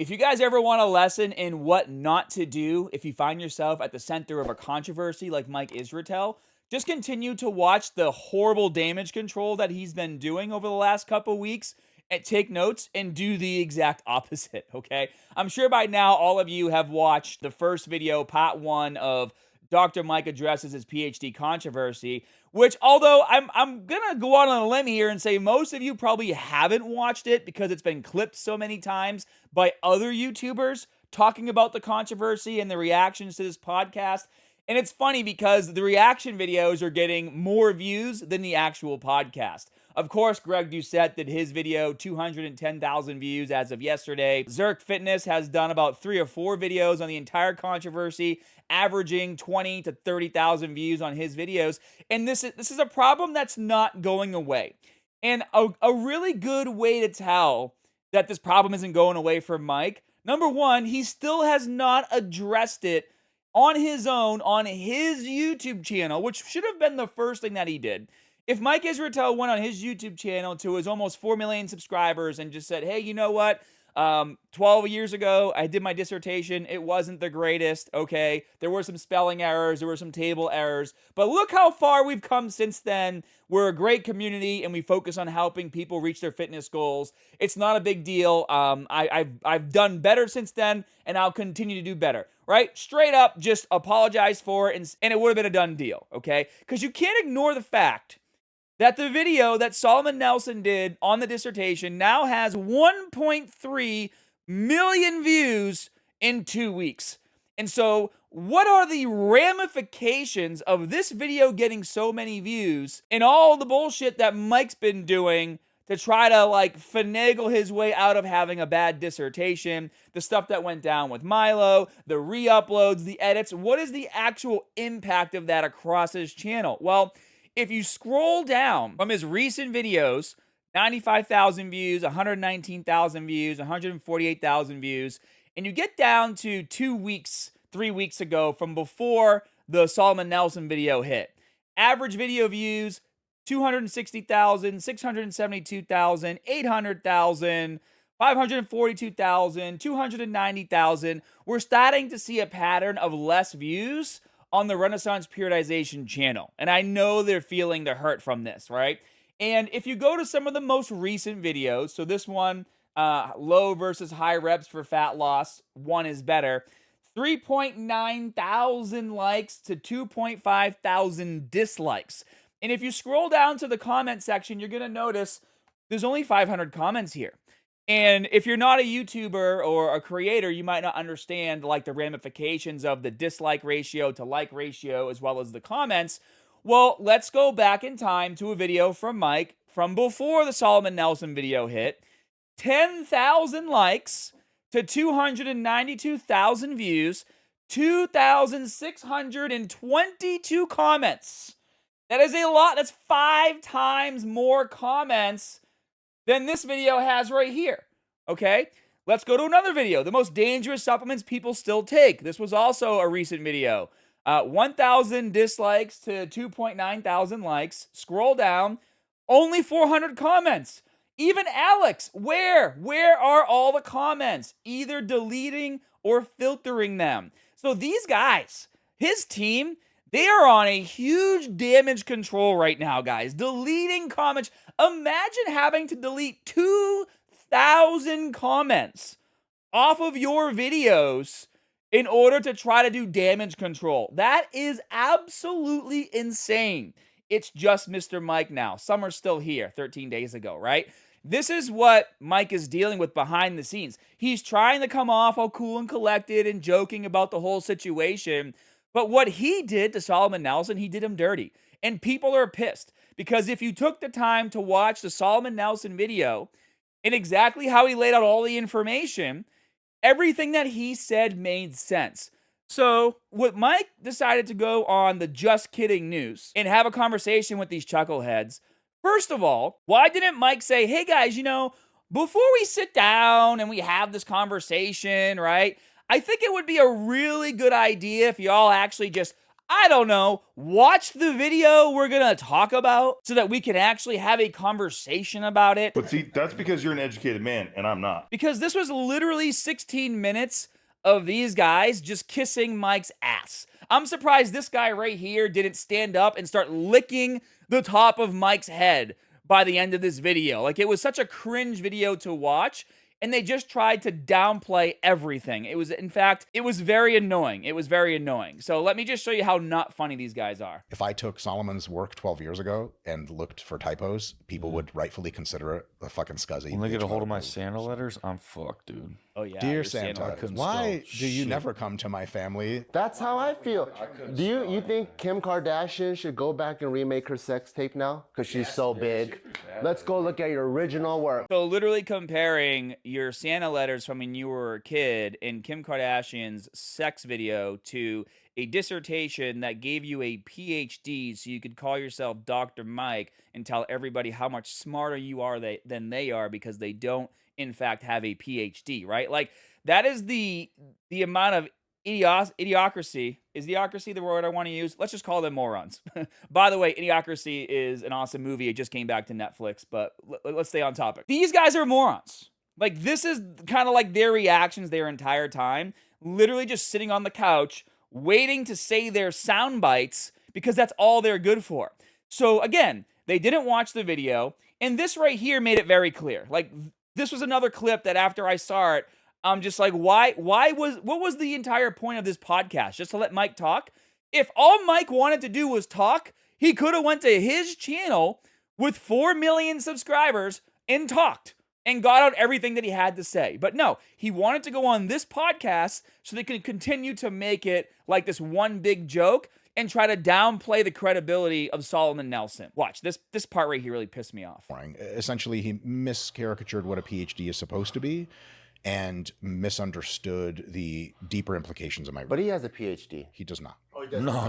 If you guys ever want a lesson in what not to do if you find yourself at the center of a controversy like Mike Israetel, just continue to watch the horrible damage control that he's been doing over the last couple weeks and take notes and do the exact opposite, okay? I'm sure by now all of you have watched the first video, part 1 of Dr. Mike addresses his PhD controversy, which, although I'm gonna go out on a limb here and say most of you probably haven't watched it because it's been clipped so many times by other YouTubers talking about the controversy and the reactions to this podcast. And it's funny because the reaction videos are getting more views than the actual podcast. Of course, Greg Doucette did his video, 210,000 views as of yesterday. Zirk Fitness has done about 3 or 4 videos on the entire controversy, averaging 20 to 30,000 views on his videos. And this is a problem that's not going away. And a really good way to tell that this problem isn't going away for Mike, number one, he still has not addressed it on his own, on his YouTube channel, which should have been the first thing that he did. If Mike Israetel went on his YouTube channel to his almost 4 million subscribers and just said, hey, you know what? 12 years ago, I did my dissertation. It wasn't the greatest, okay? There were some spelling errors. There were some table errors. But look how far we've come since then. We're a great community, and we focus on helping people reach their fitness goals. It's not a big deal. I've done better since then, and I'll continue to do better, right? Straight up, just apologize for it, and it would have been a done deal, okay? Because you can't ignore the fact that the video that Solomon Nelson did on the dissertation now has 1.3 million views in 2 weeks. And so, what are the ramifications of this video getting so many views and all the bullshit that Mike's been doing to try to finagle his way out of having a bad dissertation, the stuff that went down with Milo, the re-uploads, the edits? What is the actual impact of that across his channel? Well, if you scroll down from his recent videos, 95,000 views, 119,000 views, 148,000 views, and you get down to 2 weeks, 3 weeks ago from before the Solomon Nelson video hit. Average video views, 260,000, 672,000, 800,000, 542,000, 290,000. We're starting to see a pattern of less views on the Renaissance Periodization channel. And I know they're feeling the hurt from this, right? And if you go to some of the most recent videos, so this one, low versus high reps for fat loss, one is better, 3.9 thousand likes to 2.5 thousand dislikes. And if you scroll down to the comment section, you're going to notice there's only 500 comments here. And if you're not a YouTuber or a creator, you might not understand the ramifications of the dislike ratio to like ratio as well as the comments. Well, let's go back in time to a video from Mike from before the Solomon Nelson video hit. 10,000 likes to 292,000 views, 2,622 comments. That is a lot. That's 5 times more comments than this video has right here, okay? Let's go to another video. The most dangerous supplements people still take. This was also a recent video. 1,000 dislikes to 2.9 thousand likes. Scroll down. Only 400 comments. Even Alex, where are all the comments? Either deleting or filtering them. So these guys, his team, they are on a huge damage control right now, guys. Deleting comments. Imagine having to delete 2,000 comments off of your videos in order to try to do damage control. That is absolutely insane. It's just Mr. Mike now. Some are still here 13 days ago, right? This is what Mike is dealing with behind the scenes. He's trying to come off all cool and collected and joking about the whole situation. But what he did to Solomon Nelson, he did him dirty. And people are pissed. Because if you took the time to watch the Solomon Nelson video and exactly how he laid out all the information, everything that he said made sense. So what Mike decided to go on the Just Kidding News and have a conversation with these chuckleheads. First of all, why didn't Mike say, hey guys, before we sit down and we have this conversation, right? I think it would be a really good idea if y'all actually just I don't know, watch the video we're gonna talk about so that we can actually have a conversation about it. But see, that's because you're an educated man and I'm not. Because this was literally 16 minutes of these guys just kissing Mike's ass. I'm surprised this guy right here didn't stand up and start licking the top of Mike's head by the end of this video. Like, it was such a cringe video to watch, and they just tried to downplay everything. It was, in fact, it was very annoying. It was very annoying. So let me just show you how not funny these guys are. If I took Solomon's work 12 years ago and looked for typos, people would rightfully consider it a fucking scuzzy. When they get a hold of my Santa letters, I'm fucked, dude. Oh yeah, Dear your Santa, couldn't why spell do you shit. never come to my family? That's how I feel. Do you think Kim Kardashian should go back and remake her sex tape now? Because she's so big. Let's go look at your original work. So literally comparing your Santa letters from when you were a kid in Kim Kardashian's sex video to a dissertation that gave you a PhD so you could call yourself Dr. Mike and tell everybody how much smarter you are than they are because they don't, in fact, have a PhD, right? Like, that is the amount of idiocracy. Is idiocracy the word I want to use? Let's just call them morons. By the way, Idiocracy is an awesome movie. It just came back to Netflix, but let's stay on topic. These guys are morons. Like, this is kind of like their reactions their entire time. Literally just sitting on the couch, waiting to say their sound bites because that's all they're good for. So again, they didn't watch the video, and this right here made it very clear. Like, this was another clip that after I saw it, I'm just like, what was the entire point of this podcast? Just to let Mike talk? If all Mike wanted to do was talk, he could have went to his channel with 4 million subscribers and talked and got out everything that he had to say. But no, he wanted to go on this podcast so they could continue to make it like this one big joke and try to downplay the credibility of Solomon Nelson. Watch, this part right here really pissed me off. Essentially, he miscaricatured what a PhD is supposed to be and misunderstood the deeper implications of my. But he has a PhD. He does not. Oh, he does. No.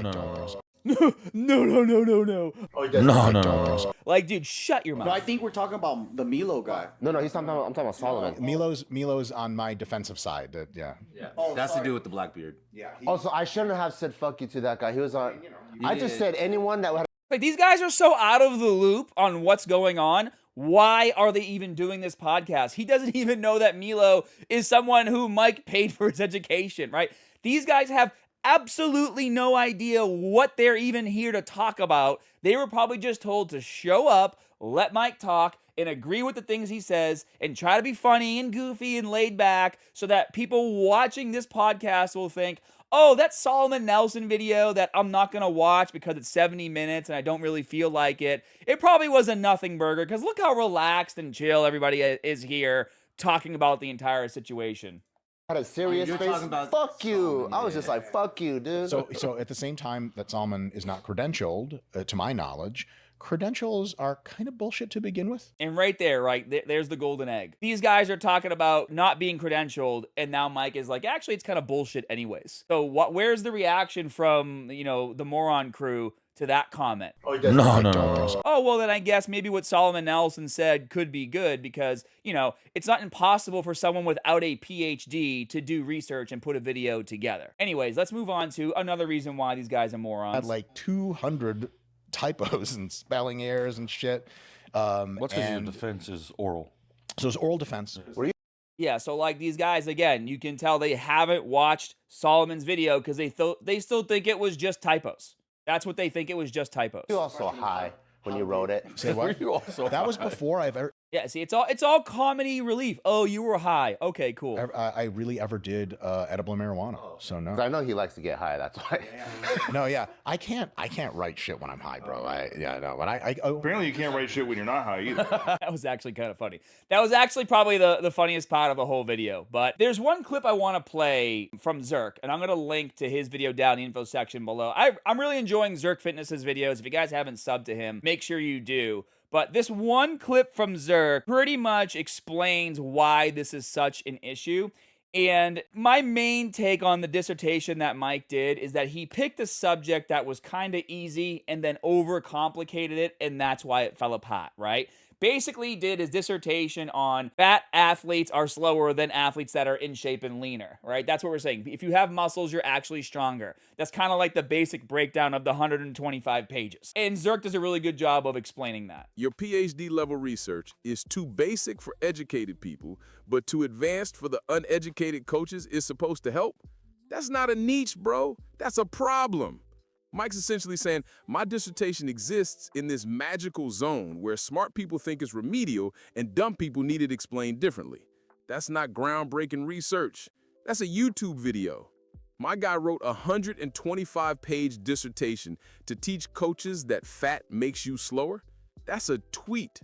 No. Oh, he does. No. Like, dude, shut your mouth. No, I think we're talking about the Milo guy. No, I'm talking about Solomon. Milo's on my defensive side. Yeah. Oh, that's to do with the Blackbeard. Yeah. Also, I shouldn't have said fuck you to that guy. He was on. I just said anyone that would. Like, these guys are so out of the loop on what's going on. Why are they even doing this podcast? He doesn't even know that Milo is someone who Mike paid for his education, right? These guys have absolutely no idea what they're even here to talk about. They were probably just told to show up, let Mike talk, and agree with the things he says, and try to be funny and goofy and laid back so that people watching this podcast will think, oh, that Solomon Nelson video that I'm not going to watch because it's 70 minutes and I don't really feel like it. It probably was a nothing burger because look how relaxed and chill everybody is here talking about the entire situation. Had a serious You're face. talking about Fuck you. Solomon, I was just yeah. like, fuck you, dude. So at the same time that Solomon is not credentialed, to my knowledge, credentials are kind of bullshit to begin with. And right there, right, there's the golden egg. These guys are talking about not being credentialed, and now Mike is like, actually, it's kind of bullshit anyways. So where's the reaction from, the moron crew to that comment? Oh, he does. No. Oh, well, then I guess maybe what Solomon Nelson said could be good because, it's not impossible for someone without a PhD to do research and put a video together. Anyways, let's move on to another reason why these guys are morons. Had like 200 typos and spelling errors and shit. What's because your defense is oral? So it's oral defense. Yeah, so like these guys, again, you can tell they haven't watched Solomon's video because they still think it was just typos. That's what they think, it was just typos. You also high when you wrote it. Say what? That was before I've ever. Yeah, see, it's all comedy relief. Oh, you were high. Okay, cool. I really ever did edible marijuana. So no. I know he likes to get high. That's why. No, yeah, I can't write shit when I'm high, bro. Apparently you can't write shit when you're not high either. That was actually kind of funny. That was actually probably the funniest part of the whole video. But there's one clip I want to play from Zirk, and I'm going to link to his video down in the info section below. I'm really enjoying Zirk Fitness's videos. If you guys haven't subbed to him, make sure you do. But this one clip from Zirk pretty much explains why this is such an issue. And my main take on the dissertation that Mike did is that he picked a subject that was kind of easy and then overcomplicated it, and that's why it fell apart, right? basically did his dissertation on fat athletes are slower than athletes that are in shape and leaner, right? That's what we're saying. If you have muscles, you're actually stronger. That's kind of like the basic breakdown of the 125 pages. And Zirk does a really good job of explaining that. Your PhD level research is too basic for educated people, but too advanced for the uneducated coaches is supposed to help? That's not a niche, bro. That's a problem. Mike's essentially saying, my dissertation exists in this magical zone where smart people think it's remedial and dumb people need it explained differently. That's not groundbreaking research. That's a YouTube video. My guy wrote a 125-page dissertation to teach coaches that fat makes you slower. That's a tweet.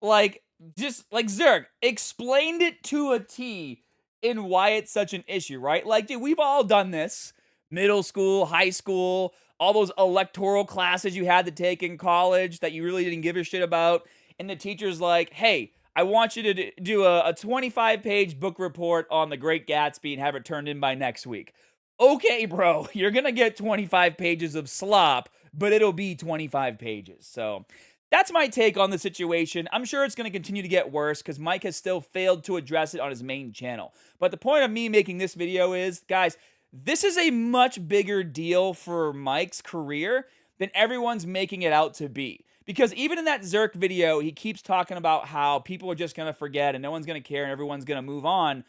Like, just like Zirk explained it to a T in why it's such an issue, right? Like, dude, we've all done this. Middle school, high school, all those electoral classes you had to take in college that you really didn't give a shit about. And the teacher's like, hey, I want you to do a 25-page book report on The Great Gatsby and have it turned in by next week. Okay, bro, you're going to get 25 pages of slop, but it'll be 25 pages. So that's my take on the situation. I'm sure it's going to continue to get worse because Mike has still failed to address it on his main channel. But the point of me making this video is, guys, this is a much bigger deal for Mike's career than everyone's making it out to be. Because even in that Zirk video, he keeps talking about how people are just going to forget and no one's going to care and everyone's going to move on.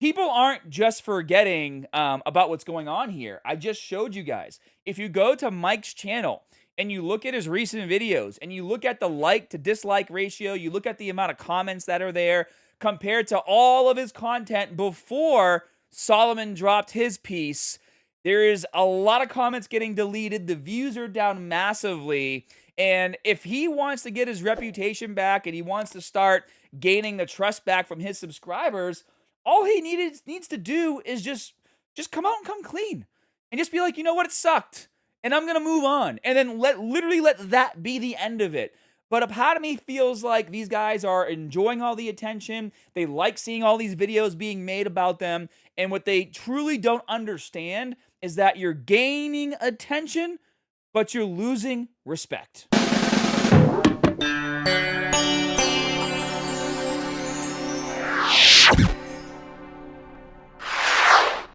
People aren't just forgetting about what's going on here. I just showed you guys. If you go to Mike's channel and you look at his recent videos and you look at the like to dislike ratio, you look at the amount of comments that are there compared to all of his content before Solomon dropped his piece, there is a lot of comments getting deleted. The views are down massively. And if he wants to get his reputation back and he wants to start gaining the trust back from his subscribers, all he needs to do is just come out and come clean. And just be like, you know what, it sucked. And I'm going to move on. And then literally let that be the end of it. But a part of me feels like these guys are enjoying all the attention. They like seeing all these videos being made about them. And what they truly don't understand is that you're gaining attention, but you're losing respect.